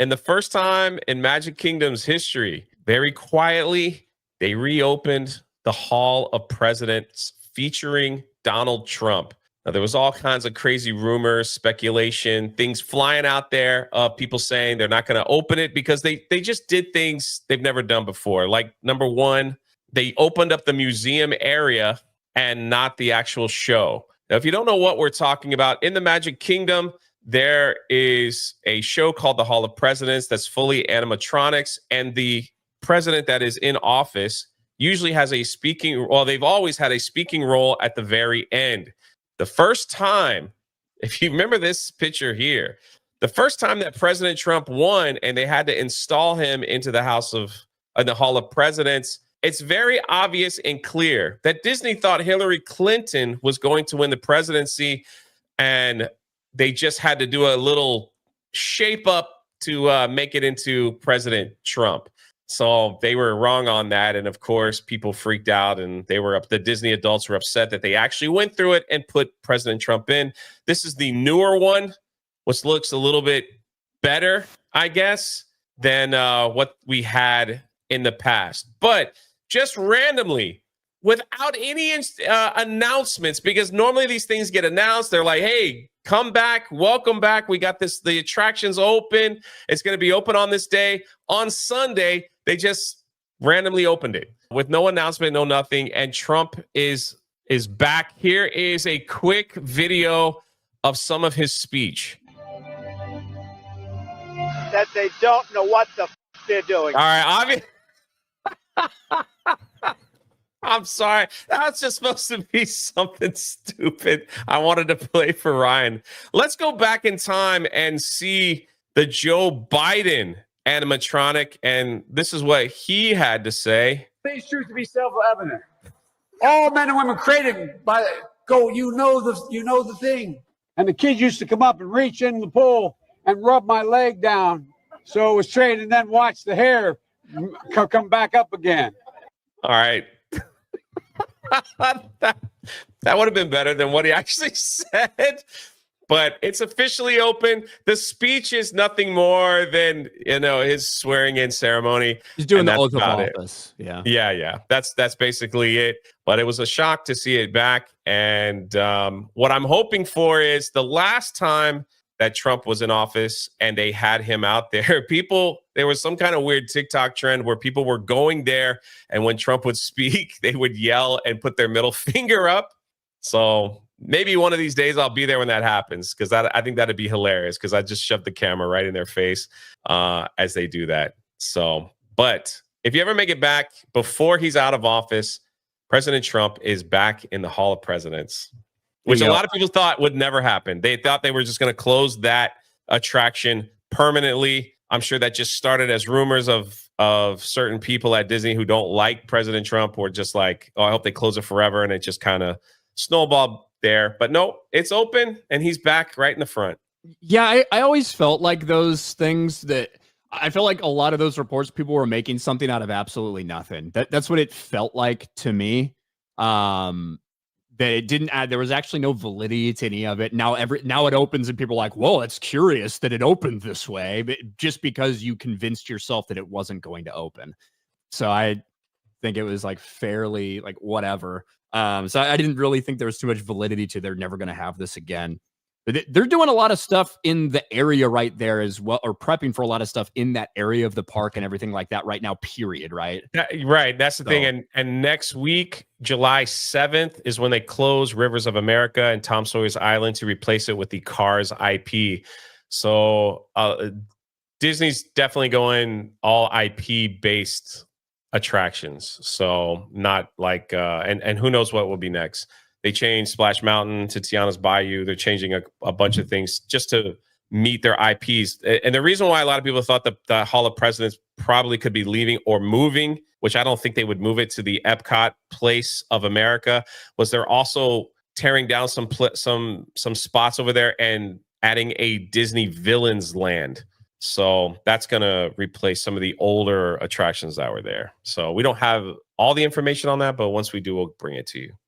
And the first time in Magic Kingdom's history, very quietly, they reopened the Hall of Presidents featuring Donald Trump. Now, there was all kinds of crazy rumors, speculation, things flying out there of people saying they're not going to open it because they just did things they've never done before. Like, number one, they opened up the museum area and not the actual show. Now, if you don't know what we're talking about, in the Magic Kingdom, there is a show called the Hall of Presidents that's fully animatronics, and the president that is in office usually has a speaking, well, they've always had a speaking role at the very end. The first time, if you remember this picture here, the first time that President Trump won and they had to install him into the the Hall of Presidents, it's very obvious and clear that Disney thought Hillary Clinton was going to win the presidency, and they just had to do a little shape up to make it into President Trump. So they were wrong on that. And of course, people freaked out, and the Disney adults were upset that they actually went through it and put President Trump in. This is the newer one, which looks a little bit better, I guess, than what we had in the past. But just randomly, without any announcements, because normally these things get announced. They're like, hey, come back, welcome back. We got the attraction's open. It's going to be open on this day. On Sunday, they just randomly opened it with no announcement, no nothing. And Trump is back. Here is a quick video of some of his speech. That they don't know what the they're doing. All right, I'm sorry. That's just supposed to be something stupid I wanted to play for Ryan. Let's go back in time and see the Joe Biden animatronic, and this is what he had to say. These truths to be self-evident. All men and women created by you know the thing. And the kids used to come up and reach in the pool and rub my leg down so it was straight, and then watch the hair come back up again. All right. that would have been better than what he actually said, but it's officially open. The speech is nothing more than, his swearing in ceremony. He's doing the oath of office. Yeah. That's basically it. But it was a shock to see it back. And what I'm hoping for is the last time that Trump was in office and they had him out there, there was some kind of weird TikTok trend where people were going there, and when Trump would speak, they would yell and put their middle finger up. So maybe one of these days I'll be there when that happens, because I think that'd be hilarious, because I just shoved the camera right in their face as they do that. So, but if you ever make it back before he's out of office, President Trump is back in the Hall of Presidents, which a lot of people thought would never happen. They thought they were just going to close that attraction permanently. I'm sure that just started as rumors of certain people at Disney who don't like President Trump, or just like, oh, I hope they close it forever. And it just kind of snowballed there. But no, it's open, and he's back right in the front. Yeah, I always felt like those things that I felt like a lot of those reports, people were making something out of absolutely nothing. That's what it felt like to me. That it didn't add, there was actually no validity to any of it. Now it opens and people are like, whoa, it's curious that it opened this way, but just because you convinced yourself that it wasn't going to open. So I think it was like fairly like whatever. So I didn't really think there was too much validity to they're never going to have this again. But they're doing a lot of stuff in the area right there as well, or prepping for a lot of stuff in that area of the park and everything like that right now, period, right? Right. That's the thing. And next week, July 7th, is when they close Rivers of America and Tom Sawyer's Island to replace it with the Cars IP. So Disney's definitely going all IP-based attractions. So not like, and who knows what will be next. They changed Splash Mountain to Tiana's Bayou. They're changing a bunch of things just to meet their IPs. And the reason why a lot of people thought that the Hall of Presidents probably could be leaving or moving, which I don't think they would move it to the Epcot Place of America, was they're also tearing down some spots over there and adding a Disney Villains Land. So that's going to replace some of the older attractions that were there. So we don't have all the information on that, but once we do, we'll bring it to you.